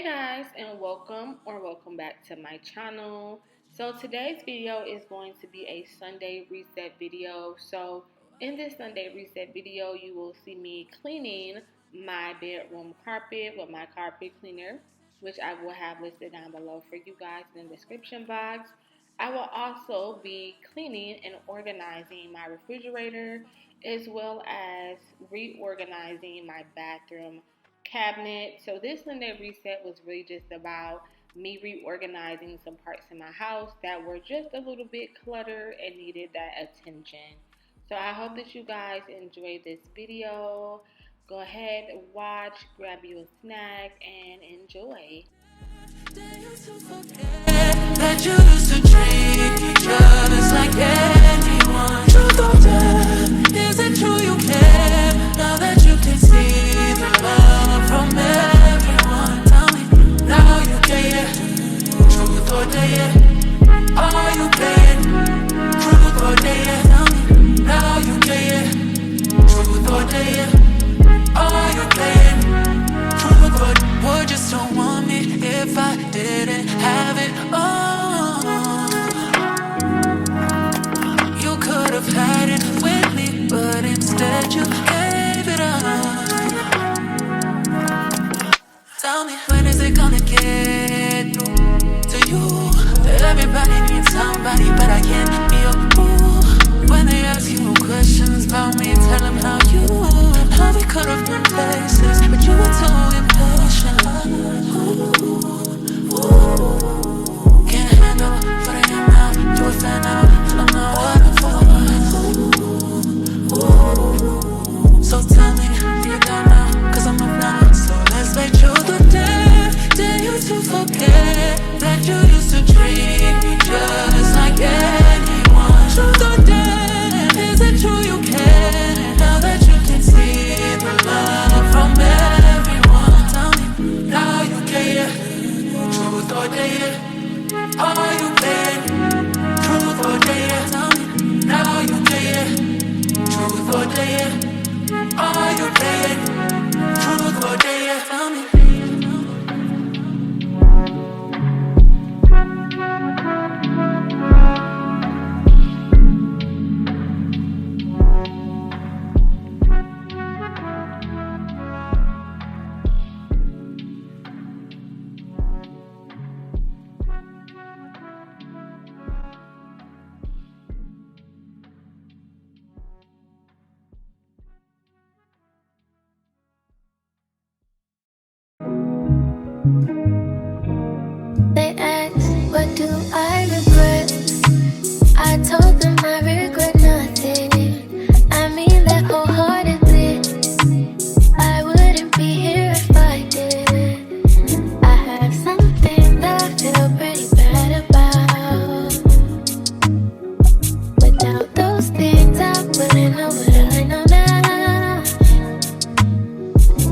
Hey guys, and welcome back to my channel. So today's video is going to be a Sunday reset video. So in this Sunday reset video, you will see me cleaning my bedroom carpet with my carpet cleaner, which I will have listed down below for you guys in the description box. I will also be cleaning and organizing my refrigerator, as well as reorganizing my bathroom cabinet. So this Sunday reset was really just about me reorganizing some parts in my house that were just a little bit cluttered and needed that attention. So I hope that you guys enjoy this video. Go ahead, watch, grab you a snack, and enjoy. That you used to treat each other like anyone. Truth or dare, is it true you care? Now that you can see the love from everyone, tell me, now you care. Truth or dare, are you playing? Truth or dare, tell me, now you care. Truth or dare, are you playing? Truth or would you still want me if I didn't have it all? You could have had it with me, but instead you gave it up. Tell me, when is it gonna get through to you? Everybody needs somebody, but I can't be a fool. When they ask you questions about me, tell them how we could have been places, but you were too impatient. Can't handle what I am now. You a fan now, and I'm not what I'm for. So tell me, you're down now, cause I'm up now. So let's make truth or dare you to forget that you used to treat me just like anyone. Truth or dare, is it true you care? Now that you can see the love from everyone, tell me, now you care. Truth or dare, are you playing? Truth or dare, tell me, now you care. Truth or dare, are you playing? Truth or dare, tell me. They ask, what do I regret? I told them I regret nothing. I mean that wholeheartedly. I wouldn't be here if I did. I have something that I feel pretty bad about. Without those things, I wouldn't know what I know now.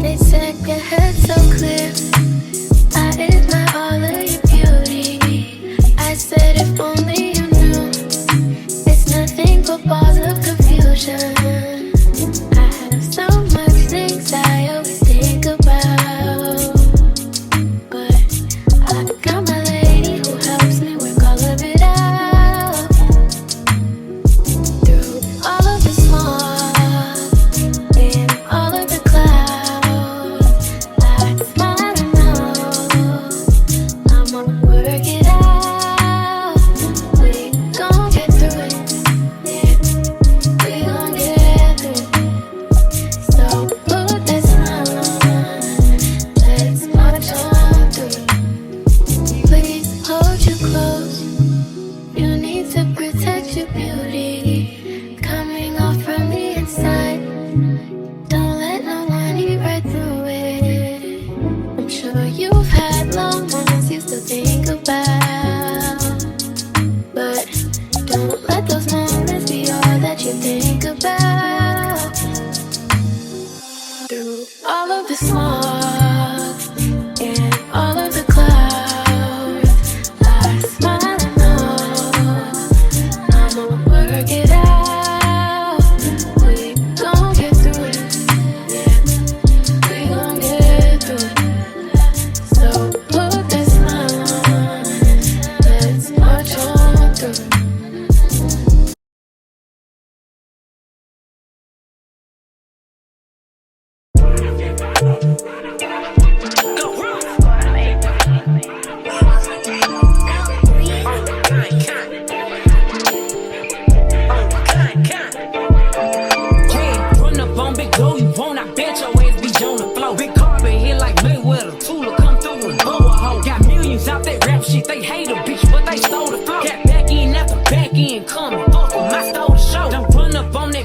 They said your head's so clear. I admire all of your beauty. I said if only you knew, it's nothing but balls of confusion. I have so much things I always think about, but I got my lady who helps me work all of it out. Through all of the small and all of the clouds, I smile and know I'm gonna work it out. We gon' get through it, yeah, we gon' get through it. So put that smile on, let's march on through it. Please hold you close, you need to protect your beauty, coming off from the inside. Don't let no one eat right through it. I'm sure you've had long moments you still think about, but don't let those moments be all that you think about. Through all of the smog and all of the clouds, I smile and know I'ma work it out. We gon' get through it, yeah, we gon' get through it. So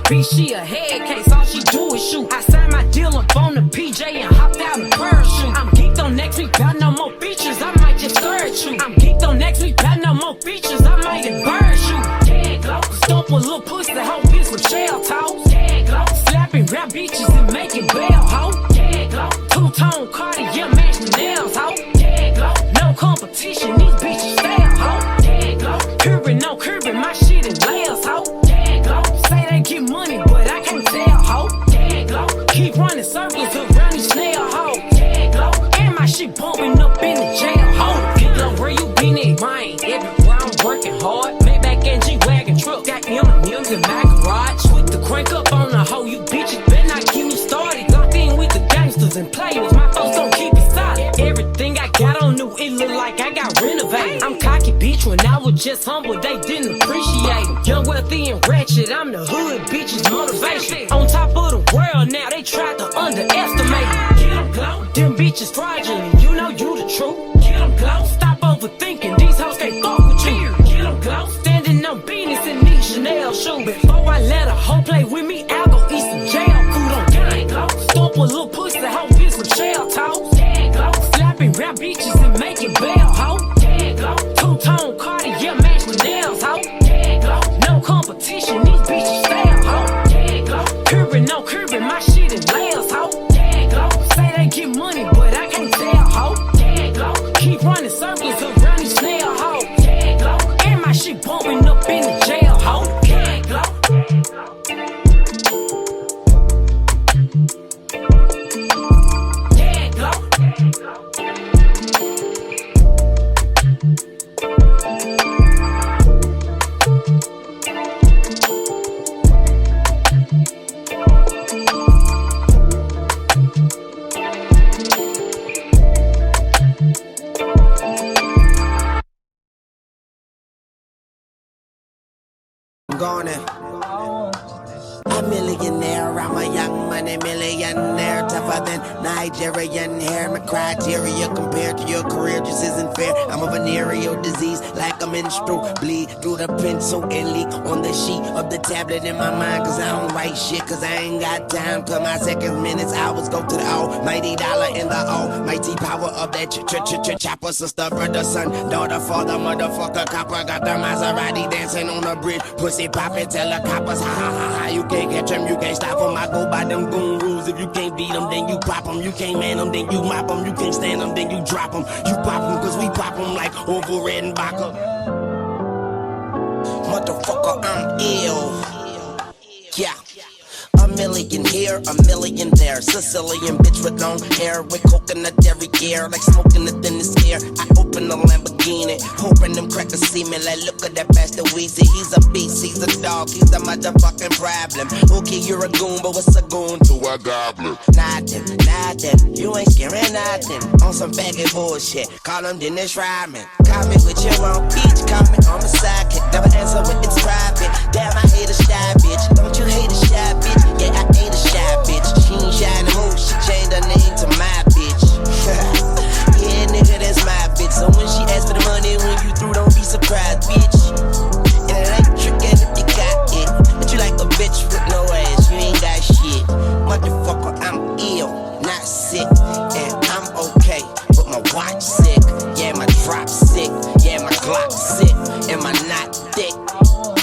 bitch, she a head case, all she do is shoot. I signed my deal up on the PJ and hopped out in parachute. I'm geeked on next week, got no more features, I might just scourge you. I'm geeked on next week, got no more features, I might embarrass you. Yeah, glow. Stomp a little pussy, the whole bitch with shell toes. Yeah, glow. Slapping rap bitches and making bail, ho. Yeah, glow. Two-tone Cartier, match the nails, ho. Yeah, glow. No competition, these bitches fail, ho. Yeah, glow. Curbing, no curbing, my shit in layers, ho. Yeah, glow. Say they get money, but I can't tell, ho. Yeah, glow. Keep running circles around these snail, ho. Yeah, glow. And my shit bumping up in the jail, ho. Get low, where you been at? Mine, everywhere I'm working hard. Maybach and G-Wagon truck, got M&M's in my garage. With the crank up on the hoe, you bitches better not get me started. Locked in with the gangsters and players, my folks don't keep it solid. Everything I got on new, it look like I got renovated. I'm cocky, bitch, when I was just humble, they didn't appreciate it. Young, wealthy, and ratchet, I'm the hood, bitches, motivation. On top of the world now, they tried to underestimate me. Get 'em glow, them bitches fraudulent, you know you the truth. Get 'em glow, stop overthinking, these hoes can't fuck with you. Get 'em glow, standing on business in these Chanel shoes. Before I let a hoe play with me, I'll go eat some jail food on gang glow. Stomp a little pussy, hoe bitch with shell toes. Yeah, glow. Slapping rap bitches and making bail, ho. Yeah, glow. Two-tone Cartier, match the nails, ho. Yeah, glow. No competition, these bitches fail, ho. Yeah, glow. Curbing, no curbing, my shit in layers, ho. Yeah, glow. Say they get money, but I can't tell, ho. Yeah, glow. Keep running circles around these snail, ho. Yeah, glow. And my shit bumping up in the jail, ho. Yeah, glow. Yeah, glow. I'm gone in. A millionaire, I'm a young money millionaire, tougher than Nigerian hair. My criteria compared to your career just isn't fair. I'm a venereal disease, like a menstrual bleed through the pencil and leak on the sheet of the tablet in my mind. Cause I don't write shit, cause I ain't got time. Cause my seconds, minutes, hours go to the almighty dollar in the almighty power of that chopper. Sister, brother, son, daughter, father, motherfucker, copper. Got the Maserati dancing on the bridge, pussy poppin', tell the coppers, ha ha ha ha. You can't catch them, you can't stop them. I go by them goon rules. If you can't beat them, then you pop them. You can't man them, then you mop them. You can't stand them, then you drop them. You pop them, cause we pop them like Orville Redenbacher. Motherfucker, I'm ill. Yeah. A million here, a million there. Sicilian bitch with long hair, with coconut every gear, like smoking the thinnest air. I open the Lamborghini, hoping them crackers see me. Like, look at that bastard Weezy. He's a beast, he's a dog, he's the motherfucking problem. Okay, you're a goon, but what's a goon to a goblin? Nothing, you ain't scaring nothing. On some faggot bullshit, call him Dennis Rodman. Call me with your own beach, call me on my sidekick. Never answer when it's private. Damn, I hate a shy bitch. Don't you hate a shy bitch? Yeah, I ain't a shy bitch. She ain't shy no more. She changed her name to my bitch. Yeah, nigga, that's my bitch. So when she asks for the money, when you through, don't be surprised, bitch. And it ain't trickin' if you got it. But you like a bitch with no ass. You ain't got shit. Motherfucker, I'm ill, not sick. And I'm okay, but my watch sick. Yeah, my drop sick. Yeah, my Glock sick. And my knot thick.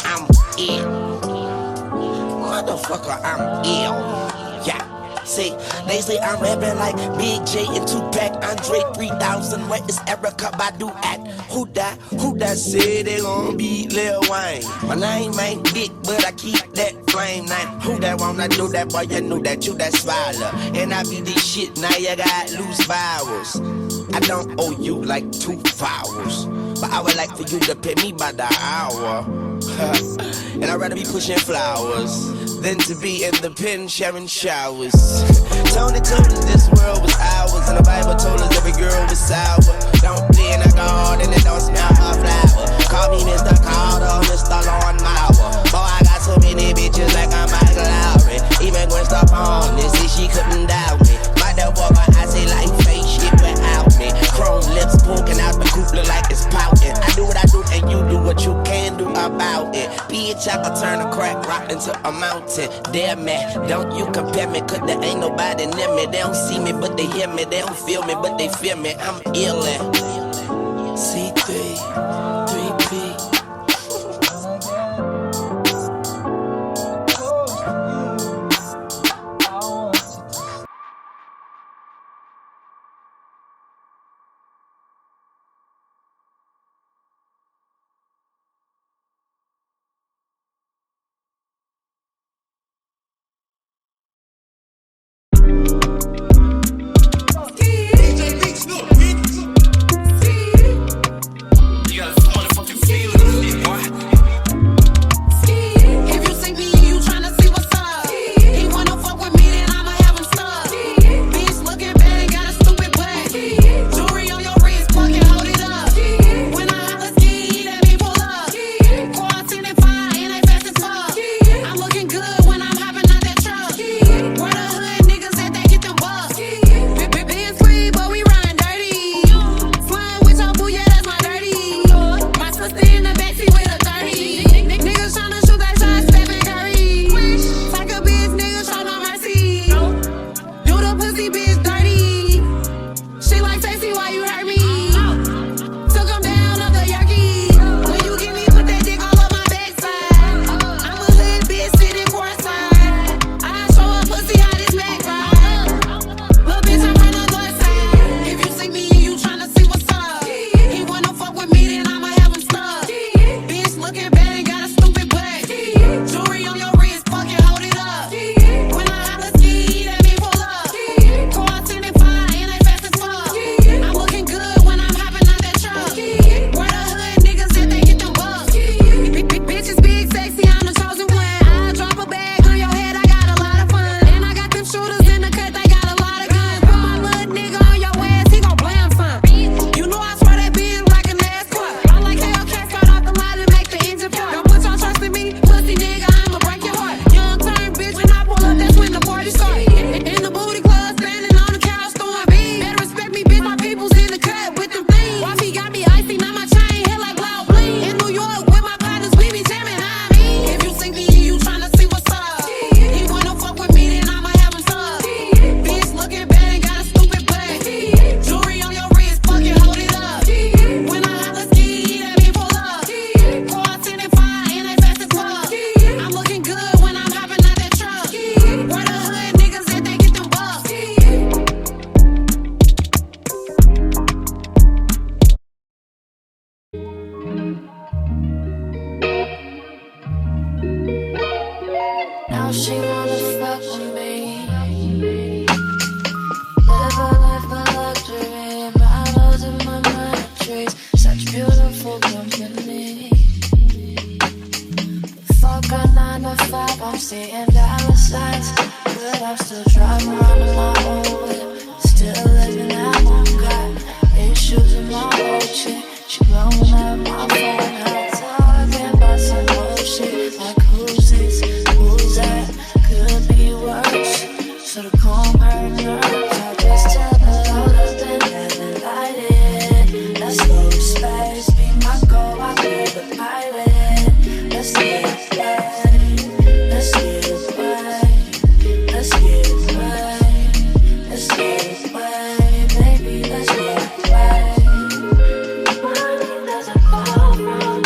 I'm ill. Motherfucker, I'm ill. Yeah. See, they say I'm rapping like Big J and Tupac, Andre 3000. Where is Erica Badu at? Who that said they gon' beat Lil Wayne? My name ain't big, but I keep that flame name. Who that wanna do that, boy? You know that you that smiler. And I be this shit, now you got loose vowels. I don't owe you like 2 flowers, but I would like for you to pay me by the hour. And I'd rather be pushing flowers than to be in the pen sharing showers. Tony told us this world was ours, and the Bible told us every girl was sour. Don't play in the garden and don't smell her flower. Call me Mr. Carter, Mr. Lawn Mower. Boy, I got so many bitches like I'm Michael Lowry. Even Gwen Stefani, see she couldn't doubt me. Motherfucker, I say like fake shit without me. Chrome lips poking out the coupe look like it's pouting. I do what I do and you do what you can do about it. bitch, I could turn a crack rock into a mountain. Damn man, don't you compare me, cause there ain't nobody near me. They don't see me, but they hear me. They don't feel me, but they feel me. I'm illin'. C3, 3P. She wanna fuck with me. Live a life of luxury, models in my mattress. Such beautiful company. Fuck a 9 to 5, I'm seeing dollar signs, but I'm still driving around in my own whip. Still living at one got issues with my old chick. She blowing up my phone, I'm talking about some bullshit. Like who's this? Who's that? Could be worse. So to calm her nerves, I just tell her all the things that delighted. Let's go to space, be my goal, I'll be the pilot. Let's get away, let's get away, let's get away, let's get away, baby, let's get away. Money doesn't fall from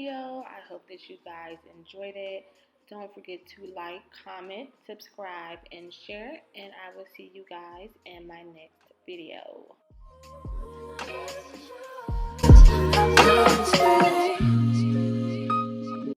video. I hope that you guys enjoyed it. Don't forget to like, comment, subscribe, and share. And I will see you guys in my next video.